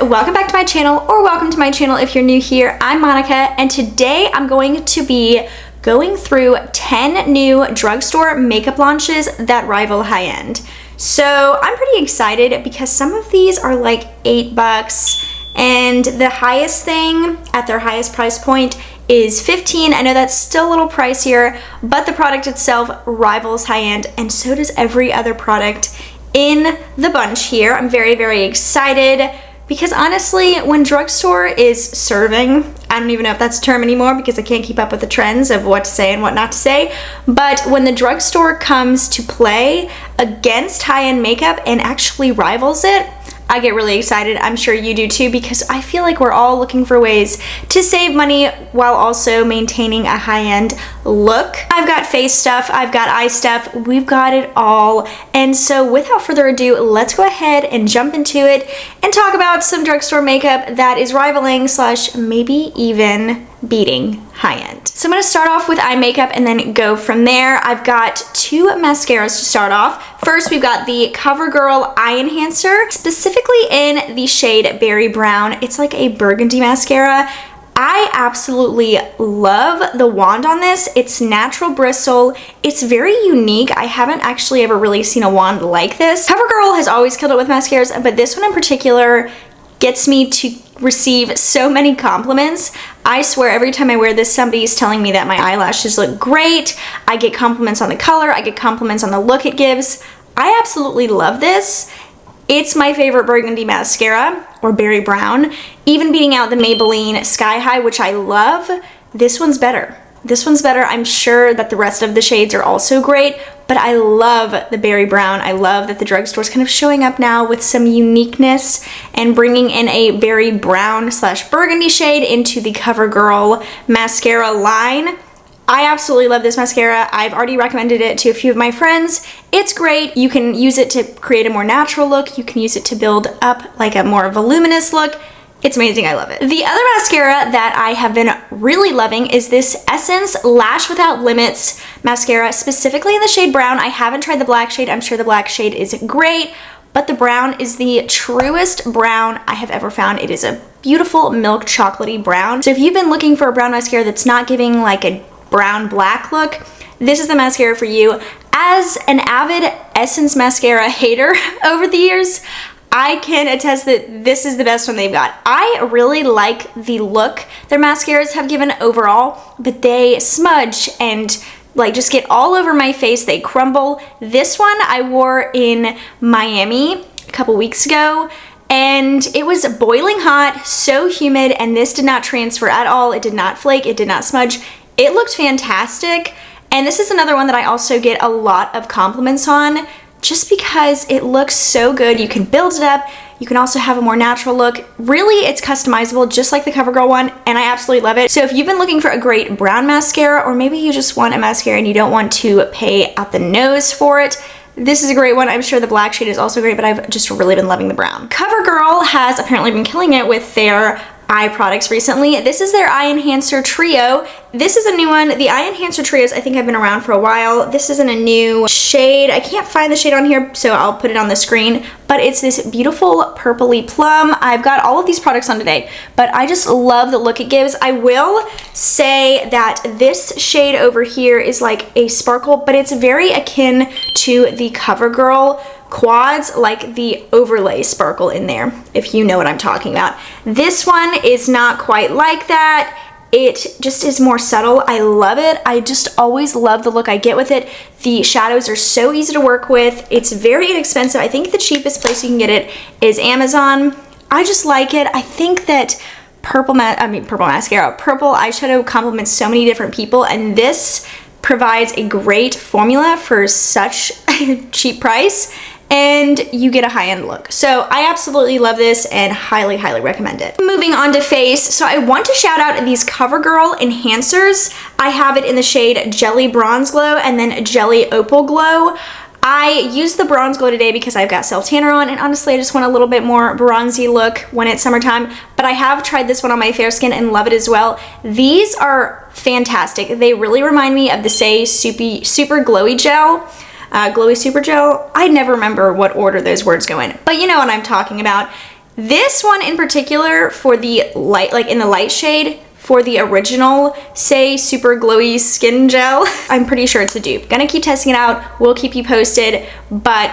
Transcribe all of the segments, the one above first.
welcome back to my channel, or welcome to my channel if you're new here. I'm Monica, and today I'm going to be going through 10 new drugstore makeup launches that rival Highend. So I'm pretty excited because some of these are like $8, and the highest thing at their highest price point is $15. I know that's still a little pricier, but the product itself rivals Highend, and so does every other product in the bunch here. I'm very, very excited because honestly, when drugstore is serving, I don't even know if that's a term anymore because I can't keep up with the trends of what to say and what not to say, but when the drugstore comes to play against high-end makeup and actually rivals it, I get really excited. I'm sure you do too, because I feel like we're all looking for ways to save money while also maintaining a high-end look. I've got face stuff, I've got eye stuff, we've got it all. And so without further ado, let's go ahead and jump into it and talk about some drugstore makeup that is rivaling / maybe even beating Highend. So I'm gonna start off with eye makeup and then go from there. I've got two mascaras to start off. First, we've got the CoverGirl Eye Enhancer, specifically in the shade Berry Brown. It's like a burgundy mascara. I absolutely love the wand on this. It's natural bristle. It's very unique. I haven't actually ever really seen a wand like this. CoverGirl has always killed it with mascaras, but this one in particular gets me to receive so many compliments. I swear every time I wear this, somebody's telling me that my eyelashes look great. I get compliments on the color. I get compliments on the look it gives. I absolutely love this. It's my favorite burgundy mascara, or berry brown, even beating out the Maybelline Sky High, which I love. This one's better. This one's better. I'm sure that the rest of the shades are also great, but I love the berry brown. I love that the drugstore's kind of showing up now with some uniqueness and bringing in a berry brown / burgundy shade into the CoverGirl mascara line. I absolutely love this mascara. I've already recommended it to a few of my friends. It's great. You can use it to create a more natural look. You can use it to build up like a more voluminous look. It's amazing, I love it. The other mascara that I have been really loving is this Essence Lash Without Limits mascara, specifically in the shade brown. I haven't tried the black shade. I'm sure the black shade is great, but the brown is the truest brown I have ever found. It is a beautiful milk chocolatey brown. So if you've been looking for a brown mascara that's not giving like a brown black look, this is the mascara for you. As an avid Essence mascara hater over the years, I can attest that this is the best one they've got. I really like the look their mascaras have given overall, but they smudge and like just get all over my face. They crumble. This one I wore in Miami a couple weeks ago, and it was boiling hot, so humid, and this did not transfer at all. It did not flake. It did not smudge. It looked fantastic. And this is another one that I also get a lot of compliments on, just because it looks so good. You can build it up. You can also have a more natural look. Really, it's customizable, just like the CoverGirl one, and I absolutely love it. So if you've been looking for a great brown mascara, or maybe you just want a mascara and you don't want to pay out the nose for it, this is a great one. I'm sure the black shade is also great, but I've just really been loving the brown. CoverGirl has apparently been killing it with their eye products recently. This is their Eye Enhancer Trio. This is a new one. The Eye Enhancer Trios I think have been around for a while. This isn't a new shade. I can't find the shade on here, so I'll put it on the screen, but it's this beautiful purpley plum. I've got all of these products on today, but I just love the look it gives. I will say that this shade over here is like a sparkle, but it's very akin to the CoverGirl quads, like the overlay sparkle in there, if you know what I'm talking about. This one is not quite like that. It just is more subtle. I love it. I just always love the look I get with it. The shadows are so easy to work with. It's very inexpensive. I think the cheapest place you can get it is Amazon. I just like it. I think that purple eyeshadow complements so many different people, and this provides a great formula for such a cheap price, and you get a high-end look. So I absolutely love this and highly, highly recommend it. Moving on to face, so I want to shout out these CoverGirl enhancers. I have it in the shade Jelly Bronze Glow and then Jelly Opal Glow. I used the Bronze Glow today because I've got self-tanner on, and honestly I just want a little bit more bronzy look when it's summertime, but I have tried this one on my fair skin and love it as well. These are fantastic. They really remind me of the Say Super Glowy Gel. Glowy Super Gel. I never remember what order those words go in, but you know what I'm talking about. This one in particular for the light, like in the light shade, for the original Say Super Glowy Skin Gel, I'm pretty sure it's a dupe. Gonna keep testing it out, we'll keep you posted, but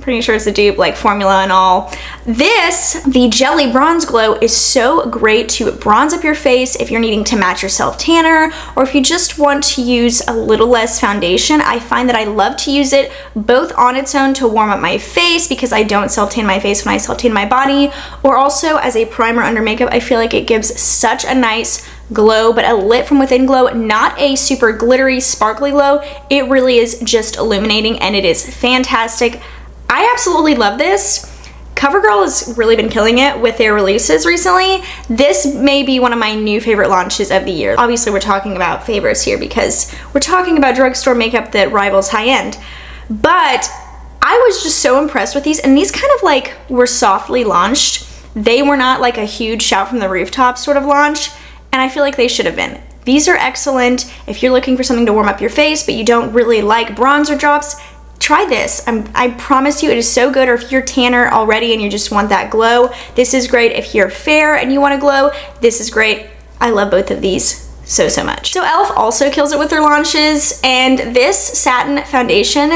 pretty sure it's a dupe, like formula and all. This, the Jelly Bronze Glow, is so great to bronze up your face if you're needing to match your self tanner, or if you just want to use a little less foundation. I find that I love to use it both on its own to warm up my face, because I don't self tan my face when I self tan my body, or also as a primer under makeup. I feel like it gives such a nice glow, but a lit from within glow, not a super glittery, sparkly glow. It really is just illuminating, and it is fantastic. I absolutely love this. CoverGirl has really been killing it with their releases recently. This may be one of my new favorite launches of the year. Obviously, we're talking about favorites here because we're talking about drugstore makeup that rivals high-end. But I was just so impressed with these, and these kind of like were softly launched. They were not like a huge shout from the rooftop sort of launch, and I feel like they should have been. These are excellent if you're looking for something to warm up your face, but you don't really like bronzer drops. Try this. I promise you it is so good. Or if you're tanner already and you just want that glow, this is great. If you're fair and you want to glow, this is great. I love both of these so much. So e.l.f. also kills it with their launches, and this Satin foundation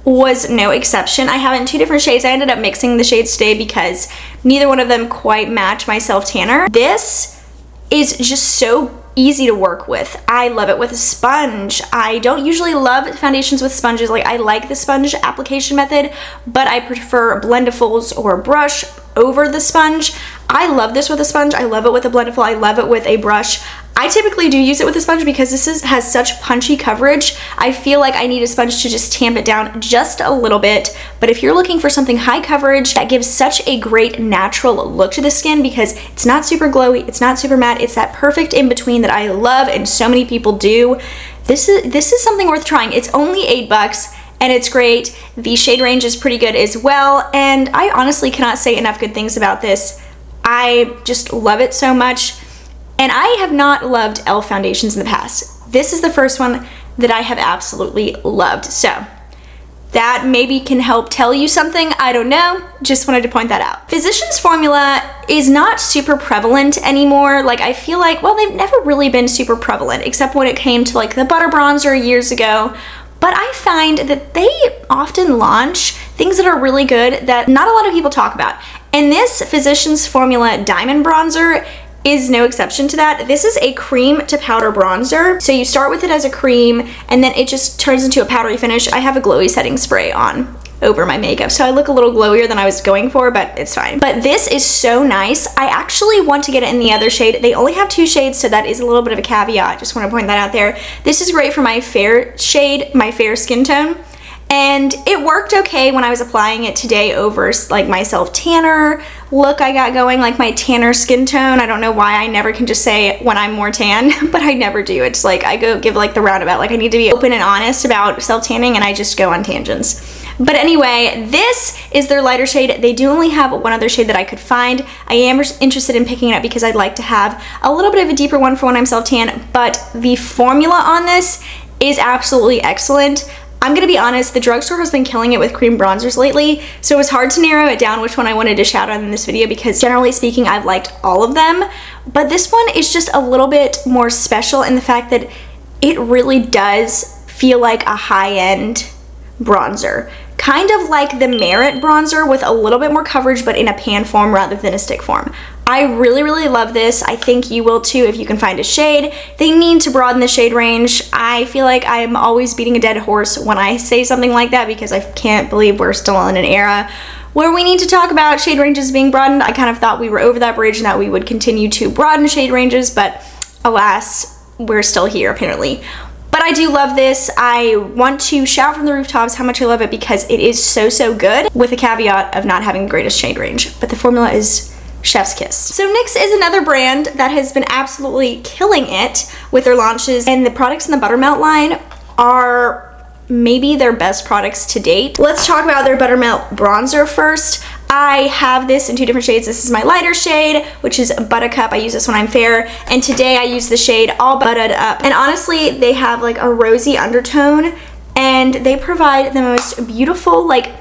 was no exception. I have it in 2 different shades. I ended up mixing the shades today because neither one of them quite match my self tanner. This is just so easy to work with. I love it with a sponge. I don't usually love foundations with sponges. Like, I like the sponge application method, but I prefer Blendifuls or a brush over the sponge. I love this with a sponge. I love it with a Blendiful. I love it with a brush. I typically do use it with a sponge because this has such punchy coverage. I feel like I need a sponge to just tamp it down just a little bit. But if you're looking for something high coverage that gives such a great natural look to the skin, because it's not super glowy, it's not super matte, it's that perfect in between that I love and so many people do, this is something worth trying. It's only $8 and it's great. The shade range is pretty good as well, and I honestly cannot say enough good things about this. I just love it so much. And I have not loved e.l.f. foundations in the past. This is the first one that I have absolutely loved. So that maybe can help tell you something. I don't know. Just wanted to point that out. Physicians Formula is not super prevalent anymore. Like, I feel like, well, they've never really been super prevalent, except when it came to like the Butter Bronzer years ago. But I find that they often launch things that are really good that not a lot of people talk about. And this Physicians Formula Diamond Bronzer is no exception to that. This is a cream to powder bronzer. So you start with it as a cream and then it just turns into a powdery finish. I have a glowy setting spray on over my makeup, so I look a little glowier than I was going for, but it's fine. But this is so nice. I actually want to get it in the other shade. They only have 2 shades, so that is a little bit of a caveat. Just want to point that out there. This is great for my fair shade, my fair skin tone. And it worked okay when I was applying it today over like my self tanner look I got going, like my tanner skin tone. I don't know why I never can just say when I'm more tan, but I never do. It's like I go give like the roundabout. Like, I need to be open and honest about self tanning, and I just go on tangents. But anyway, this is their lighter shade. They do only have one other shade that I could find. I am interested in picking it up because I'd like to have a little bit of a deeper one for when I'm self tan, but the formula on this is absolutely excellent. I'm gonna be honest, the drugstore has been killing it with cream bronzers lately, so it was hard to narrow it down which one I wanted to shout out in this video, because generally speaking, I've liked all of them. But this one is just a little bit more special in the fact that it really does feel like a high-end bronzer. Kind of like the Merit bronzer with a little bit more coverage, but in a pan form rather than a stick form. I really love this. I think you will too if you can find a shade. They need to broaden the shade range. I feel like I'm always beating a dead horse when I say something like that, because I can't believe we're still in an era where we need to talk about shade ranges being broadened. I kind of thought we were over that bridge and that we would continue to broaden shade ranges, but alas, we're still here apparently. But I do love this. I want to shout from the rooftops how much I love it because it is so good, with the caveat of not having the greatest shade range. But the formula is chef's kiss. So NYX is another brand that has been absolutely killing it with their launches, and the products in the Buttermelt line are maybe their best products to date. Let's talk about their Buttermelt Bronzer first. I have this in 2 different shades. This is my lighter shade, which is Buttercup. I use this when I'm fair, and today I use the shade All Buttered Up. And honestly, they have like a rosy undertone, and they provide the most beautiful like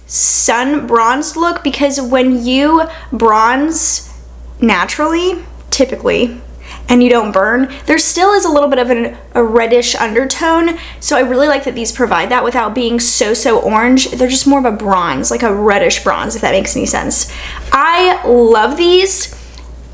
sun bronzed look, because when you bronze naturally, typically, and you don't burn, there still is a little bit of a reddish undertone. So I really like that these provide that without being so orange. They're just more of a bronze, like a reddish bronze, if that makes any sense. I love these.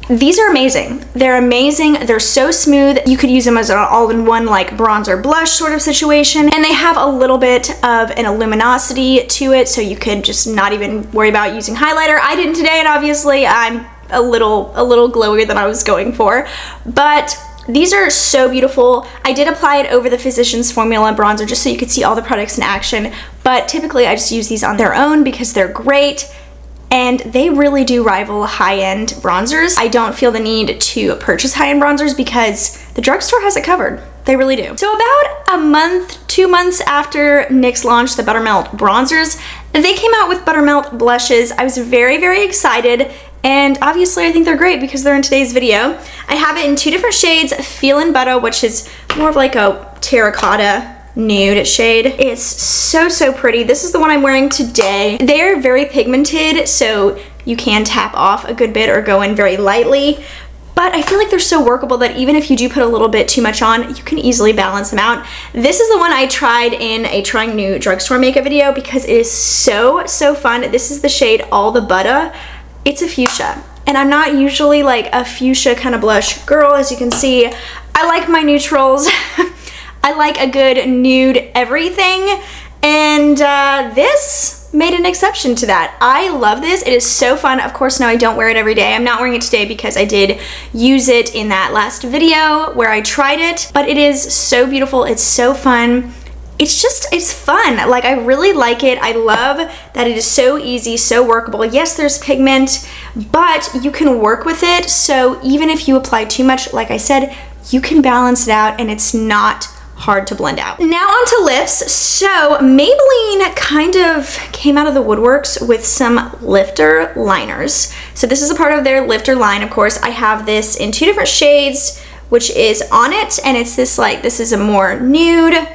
These are amazing. They're amazing. They're so smooth. You could use them as an all-in-one like bronzer blush sort of situation. And they have a little bit of an luminosity to it, so you could just not even worry about using highlighter. I didn't today, and obviously I'm a little glowier than I was going for. But these are so beautiful. I did apply it over the Physicians Formula bronzer just so you could see all the products in action. But typically I just use these on their own because they're great. And they really do rival high-end bronzers. I don't feel the need to purchase high-end bronzers because the drugstore has it covered. They really do. So about a month, 2 months after NYX launched the Buttermelt Bronzers, they came out with Buttermelt Blushes. I was very excited, and obviously I think they're great because they're in today's video. I have it in 2 different shades, Feelin' Butter, which is more of like a terracotta nude shade. It's so pretty. This is the one I'm wearing today. They're very pigmented, so you can tap off a good bit or go in very lightly, but I feel like they're so workable that even if you do put a little bit too much on, you can easily balance them out. This is the one I tried in a trying new drugstore makeup video because it is so fun. This is the shade All the Butter. It's a fuchsia, and I'm not usually like a fuchsia kind of blush girl. As you can see, I like my neutrals. I like a good nude everything, and this made an exception to that. I love this. It is so fun. Of course, no, I don't wear it every day. I'm not wearing it today because I did use it in that last video where I tried it, but it is so beautiful. It's so fun. It's fun. Like, I really like it. I love that it is so easy, so workable. Yes, there's pigment, but you can work with it. So even if you apply too much, like I said, you can balance it out and it's not hard to blend out. Now onto lips. So Maybelline kind of came out of the woodworks with some lifter liners. So this is a part of their lifter line, of course. I have this in 2 different shades, which is On It, and it's this like, this is a more nude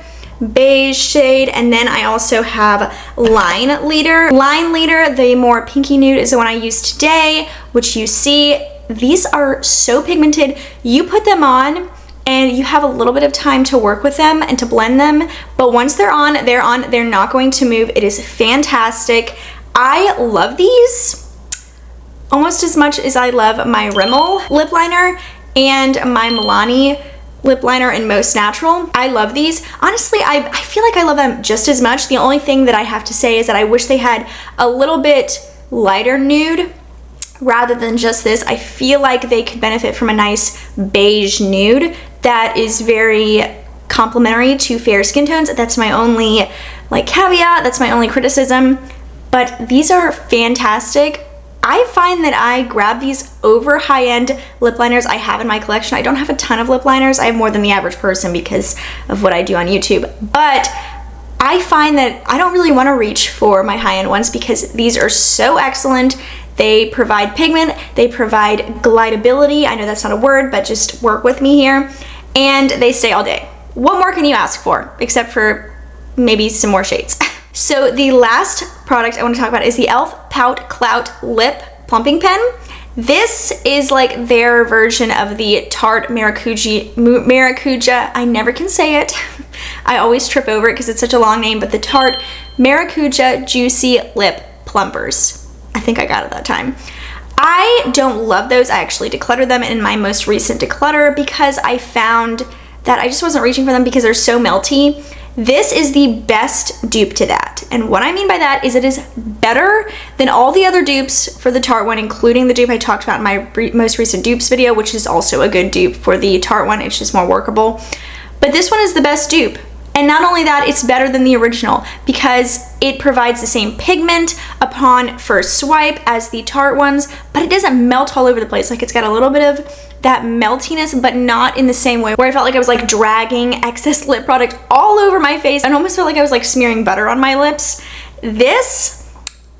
beige shade, and then I also have Line Leader. Line Leader, the more pinky nude, is the one I used today, which you see. These are so pigmented. You put them on and you have a little bit of time to work with them and to blend them, but once they're on, they're not going to move. It is fantastic. I love these almost as much as I love my Rimmel lip liner and my Milani lip liner in Most Natural. I love these. Honestly, I feel like I love them just as much. The only thing that I have to say is that I wish they had a little bit lighter nude rather than just this. I feel like they could benefit from a nice beige nude that is very complementary to fair skin tones. That's my only like caveat, that's my only criticism, but these are fantastic. I find that I grab these over high-end lip liners I have in my collection. I don't have a ton of lip liners. I have more than the average person because of what I do on YouTube, but I find that I don't really want to reach for my high-end ones because these are so excellent. They provide pigment, they provide glidability. I know that's not a word, but just work with me here. And they stay all day. What more can you ask for, except for maybe some more shades? So the last product I want to talk about is the e.l.f. Pout Clout Lip Plumping Pen. This is like their version of the Tarte Maracuja. I never can say it. I always trip over it because it's such a long name, but the Tarte Maracuja Juicy Lip Plumpers. I think I got it that time. I don't love those. I actually decluttered them in my most recent declutter because I found that I just wasn't reaching for them because they're so melty. This is the best dupe to that. And what I mean by that is it is better than all the other dupes for the Tarte one, including the dupe I talked about in my most recent dupes video, which is also a good dupe for the Tarte one. It's just more workable. But this one is the best dupe. And not only that, it's better than the original because it provides the same pigment upon first swipe as the Tarte ones, but it doesn't melt all over the place. Like, it's got a little bit of that meltiness, but not in the same way where I felt like I was like dragging excess lip product all over my face and almost felt like I was like smearing butter on my lips. This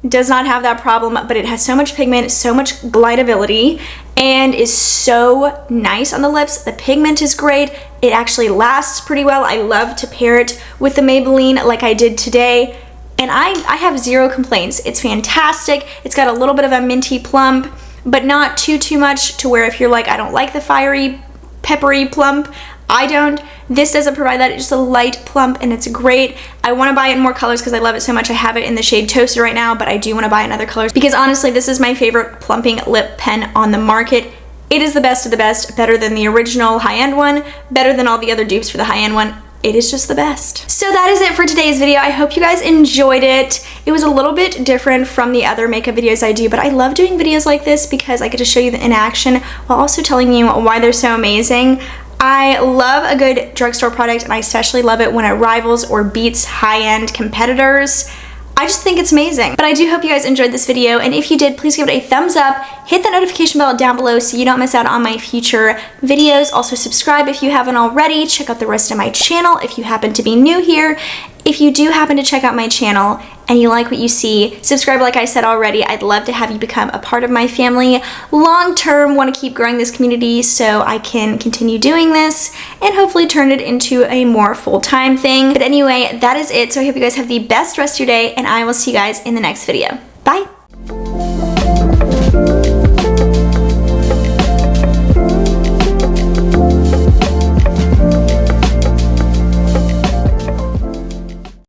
does not have that problem, but it has so much pigment, so much glidability, and is so nice on the lips. The pigment is great. It actually lasts pretty well. I love to pair it with the Maybelline like I did today. and I have zero complaints. It's fantastic. It's got a little bit of a minty plump, but not too much to where if you're like, I don't like the fiery, peppery plump, I don't. This doesn't provide that. It's just a light plump and it's great. I want to buy it in more colors because I love it so much. I have it in the shade Toasted right now, but I do want to buy in other colors because honestly, this is my favorite plumping lip pen on the market. It is the best of the best, better than the original high-end one, better than all the other dupes for the high-end one. It is just the best. So that is it for today's video. I hope you guys enjoyed it. It was a little bit different from the other makeup videos I do, but I love doing videos like this because I get to show you in action while also telling you why they're so amazing. I love a good drugstore product, and I especially love it when it rivals or beats high-end competitors. I just think it's amazing. But I do hope you guys enjoyed this video, and if you did, please give it a thumbs up, hit the notification bell down below so you don't miss out on my future videos. Also subscribe if you haven't already. Check out the rest of my channel if you happen to be new here. If you do happen to check out my channel and you like what you see, subscribe like I said already. I'd love to have you become a part of my family long term. Want to keep growing this community so I can continue doing this and hopefully turn it into a more full-time thing. But anyway, that is it. So I hope you guys have the best rest of your day, and I will see you guys in the next video. Bye!